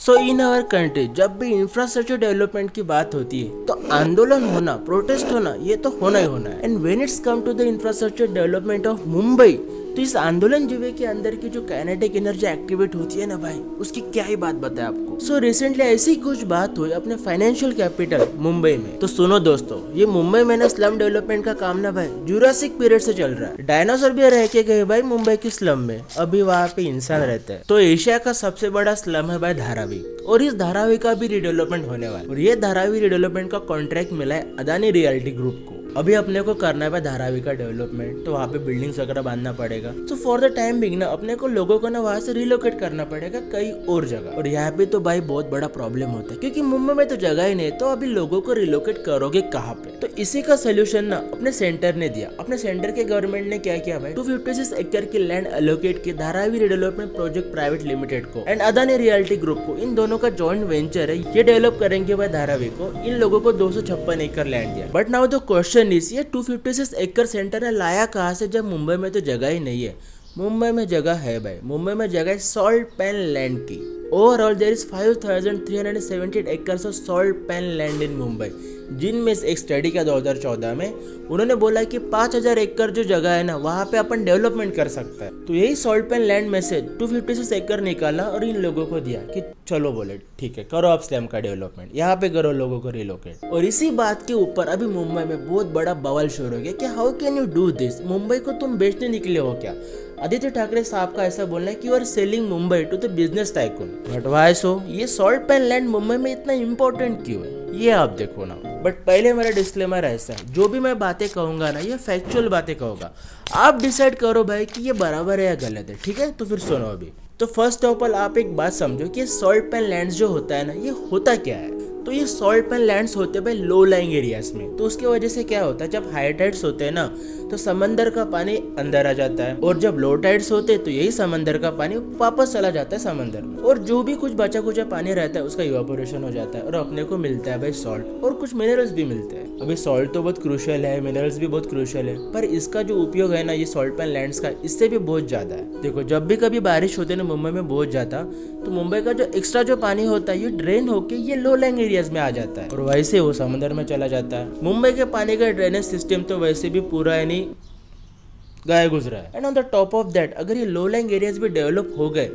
So in our country जब भी infrastructure development की बात होती है तो आंदोलन होना, प्रोटेस्ट होना, ये तो होना ही होना है। And when it's come to the infrastructure development of Mumbai, तो इस आंदोलन जीवे के अंदर की जो काइनेटिक एनर्जी एक्टिवेट होती है ना भाई, उसकी क्या ही बात बताए आपको। सो रिसेंटली ऐसी कुछ बात हुई अपने फाइनेंशियल कैपिटल मुंबई में। तो सुनो दोस्तों, ये मुंबई में ना स्लम डेवलपमेंट का काम ना भाई जुरासिक पीरियड से चल रहा है। डायनासोर भी रह के गए भाई मुंबई की स्लम में, अभी वहाँ पे इंसान रहते हैं। तो एशिया का सबसे बड़ा स्लम है भाई धारावी, और इस धारावी का भी रिडेवलपमेंट होने वाला है। और ये धारावी रिडेवलपमेंट का कॉन्ट्रैक्ट मिला है अदानी रियल्टी ग्रुप को। अभी अपने को करना है धारावी का डेवलपमेंट, तो वहाँ पे बिल्डिंग्स वगैरह बांधना पड़ेगा। तो फॉर द टाइम बिंग ना अपने को लोगों को ना वहाँ से रिलोकेट करना पड़ेगा कई और जगह। और यहाँ पे तो भाई बहुत बड़ा प्रॉब्लम होता है, क्योंकि मुंबई में तो जगह ही नहीं, तो अभी लोगों को रिलोकेट करोगे कहाँ पे। तो इसी का सोल्यूशन ना अपने सेंटर ने दिया। अपने सेंटर के गवर्नमेंट ने क्या किया भाई, 256 एकड़ की लैंड एलोकेट की Dharavi redevelopment project private limited को एंड अदानी रियल्टी ग्रुप को। इन दोनों का जॉइंट वेंचर है, ये डेवलप करेंगे भाई धारावी को। इन लोगों को 256 एकड़ लैंड दिया। But now the question is, ये 256 एकड़ सेंटर ने लाया कहाँ से, जब मुंबई में तो जगह ही नहीं है। मुंबई में जगह है भाई, मुंबई में जगह है सॉल्ट पैन लैंड की। Overall there is 5378 acres of salt pan land in Mumbai, जिनमें से एक स्टडी का 2014 में उन्होंने बोला कि 5000 एकड़ जो जगह है ना, वहाँ पे अपन डेवलपमेंट कर सकता है। तो यही सॉल्ट पैन लैंड में से 256 एकड़ निकाला और इन लोगों को दिया कि चलो बोले ठीक है, करो आप स्लम का डेवलपमेंट, यहाँ पे करो, लोगों को रिलोकेट। और इसी बात के ऊपर अभी मुंबई में बहुत बड़ा बवाल शुरू हो गया कि how can you do this, Mumbai को तुम बेचने निकले हो क्या। आदित्य ठाकरे साहब का ऐसा बोलना है कि you are selling Mumbai to the business tycoon. But why so, ये सॉल्ट पैन लैंड मुंबई में इतना इंपॉर्टेंट क्यों है, ये आप देखो ना। बट पहले मेरा डिस्क्लेमर ऐसा है, जो भी मैं बातें कहूंगा ना, ये फैक्चुअल बातें कहूंगा। आप डिसाइड करो भाई कि ये बराबर है या गलत है, ठीक है। तो फिर सुनो अभी। तो फर्स्ट ऑफ ऑल आप एक बात समझो कि सॉल्ट पैन लैंड्स जो होता है ना, ये होता क्या है। तो ये सॉल्ट पैन लैंड्स होते हैं भाई लो लाइंग एरियाज में। तो उसकी वजह से क्या होता है, जब हाई टाइड्स होते हैं ना, तो समंदर का पानी अंदर आ जाता है, और जब लो टाइड्स होते हैं तो यही समंदर का पानी वापस चला जाता है समंदर में, और जो भी कुछ बचा कुचा पानी रहता है उसका इवापोरेशन हो जाता है, और अपने को मिलता है भाई सॉल्ट, और कुछ मिनरल्स भी मिलते हैं। अभी सॉल्ट तो बहुत क्रूशियल है, मिनरल्स भी बहुत क्रूशियल है, पर इसका जो उपयोग है ना ये सॉल्ट पैन लैंड्स का, इससे भी बहुत ज्यादा है। देखो जब भी कभी बारिश होती है ना मुंबई में बहुत ज्यादा, तो मुंबई का जो एक्स्ट्रा जो पानी होता है ये ड्रेन होके ये लो लाइंग एरियाज में आ जाता है, और वैसे वो समंदर में चला जाता है। मुंबई के पानी का ड्रेनेज सिस्टम तो वैसे भी पूरा यानी गाय गुजरा है। And on the top of that अगर ये लो लाइंग एरियाज भी डेवलप हो गए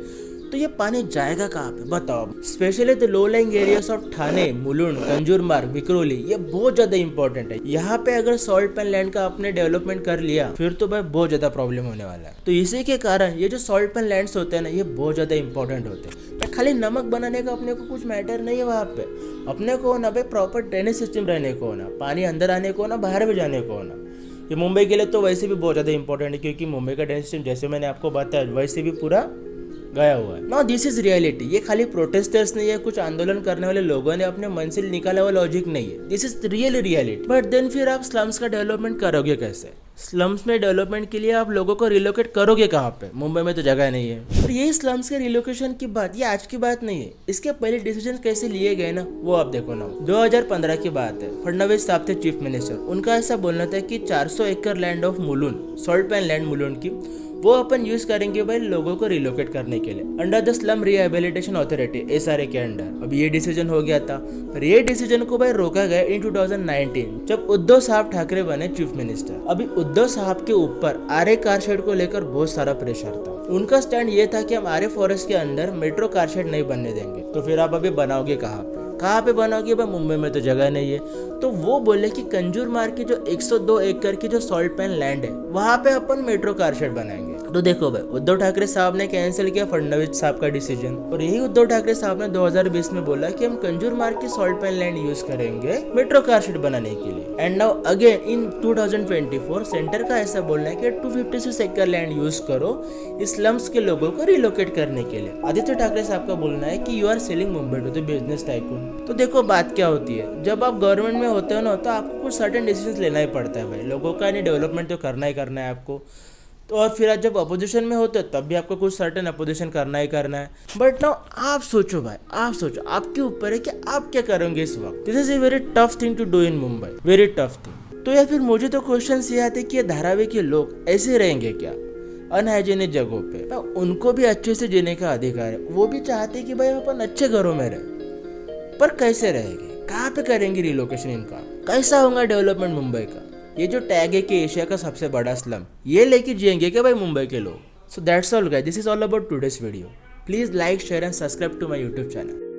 तो ये पानी जाएगा कहाँ पे बताओ। Specially the low lying areas of Thane, Mulund, Kanjurmarg, Vikhroli, ये बहुत ज्यादा इंपॉर्टेंट है। यहाँ पे अगर सॉल्ट पैन लैंड का आपने डेवलपमेंट कर लिया फिर तो भाई बहुत ज्यादा प्रॉब्लम होने वाला है। तो इसी के कारण ये जो सॉल्ट पैन लैंड्स होते हैं ना, ये बहुत ज्यादा इंपॉर्टेंट होते हैं। पर खाली नमक बनाने का अपने को कुछ मैटर नहीं है वहाँ पे, अपने को ना भाई प्रॉपर ड्रेनेज सिस्टम रहने को ना, पानी अंदर आने को ना, बाहर भी जाने को ना। ये मुंबई के लिए तो वैसे भी बहुत ज़्यादा इंपॉर्टेंट है, क्योंकि मुंबई का ड्रेनेज सिस्टम जैसे मैंने आपको बताया वैसे भी पूरा गया हुआ है। Now this is reality. ये खाली प्रोटेस्टर्स ने या कुछ आंदोलन करने वाले लोगों ने अपने मन से निकाला हुआ लॉजिक नहीं है, this is real reality. But then फिर आप स्लम्स का डेवलपमेंट करोगे कैसे। स्लम्स में डेवलपमेंट के लिए आप लोगों को रिलोकेट करोगे कहाँ पे, मुंबई में तो जगह नहीं है। और यही स्लम्स के रिलोकेशन की बात ये आज की बात नहीं है, इसके पहले डिसीजन कैसे लिए गए ना वो आप देखो ना। 2015 की बात है, फडणवीस साहब थे चीफ मिनिस्टर, उनका ऐसा बोलना था कि 400 एकड़ land of Mulund, salt pan land Mulund की, वो अपन यूज करेंगे भाई लोगों को रिलोकेट करने के लिए under the slum rehabilitation authority SRA के अंडर। अब ये डिसीजन हो गया था, पर ये डिसीजन को भाई रोका गया इन 2019 जब उद्धव साहब ठाकरे बने चीफ मिनिस्टर। अभी उद्धव साहब के ऊपर आरे कारशेड को लेकर बहुत सारा प्रेशर था। उनका स्टैंड ये था कि हम आरे फॉरेस्ट के अंदर मेट्रो कारशेड नहीं बनने देंगे। तो फिर आप अभी बनाओगे कहाँ पे बनाओगे भाई, मुंबई में तो जगह नहीं है। तो वो बोले कि कंजूरमार्ग की जो 102 एकड़ की जो सॉल्ट पैन लैंड है वहाँ पे अपन मेट्रो कारशेड बनाएंगे। तो देखो भाई उद्धव ठाकरे साहब ने कैंसिल किया फडणवीस साहब का डिसीजन, और यही उद्धव ठाकरे साहब ने 2020 में बोला कि हम कंजूरमार्ग की सॉल्ट पैन लैंड यूज करेंगे मेट्रो कारशेड बनाने के लिए। And now again in 2024 centre का ऐसा बोलना है कि 256 एकड़ लैंड यूज करो इस स्लम्स के लोगों को रिलोकेट करने के लिए। आदित्य ठाकरे साहब का बोलना है कि you are selling Mumbai to the business tycoon. तो देखो बात क्या होती है, जब आप गवर्नमेंट में होते हो ना तो आपको कुछ सर्टेन डिसीजंस लेना ही पड़ता है भाई, लोगों का नहीं डेवलपमेंट तो करना ही करना है आपको। तो और फिर जब अपोजिशन में होते हो तब भी आपको कुछ सर्टेन अपोजिशन करना ही करना है। बट नाउ आप सोचो भाई, आप सोचो, आपके ऊपर है कि आप क्या करोगे इस वक्त। This is a very tough thing to do in Mumbai, very tough thing. तो या फिर मुझे तो क्वेश्चन ये आते कि ये धारावी के लोग ऐसे रहेंगे क्या, अनहाइजीनिक जगहों पे, पर उनको भी अच्छे से जीने का अधिकार है। वो भी चाहते हैं कि भाई अपन अच्छे घरों में रहे, पर कैसे रहेंगे, कहाँ पे करेंगे रिलोकेशन इनका, कैसा होगा डेवलपमेंट मुंबई का। ये जो टैग है कि एशिया का सबसे बड़ा स्लम, ये लेके जिएंगे क्या भाई मुंबई के लोग। So that's all guys, this is all about today's video. Please like, share and subscribe to my YouTube channel.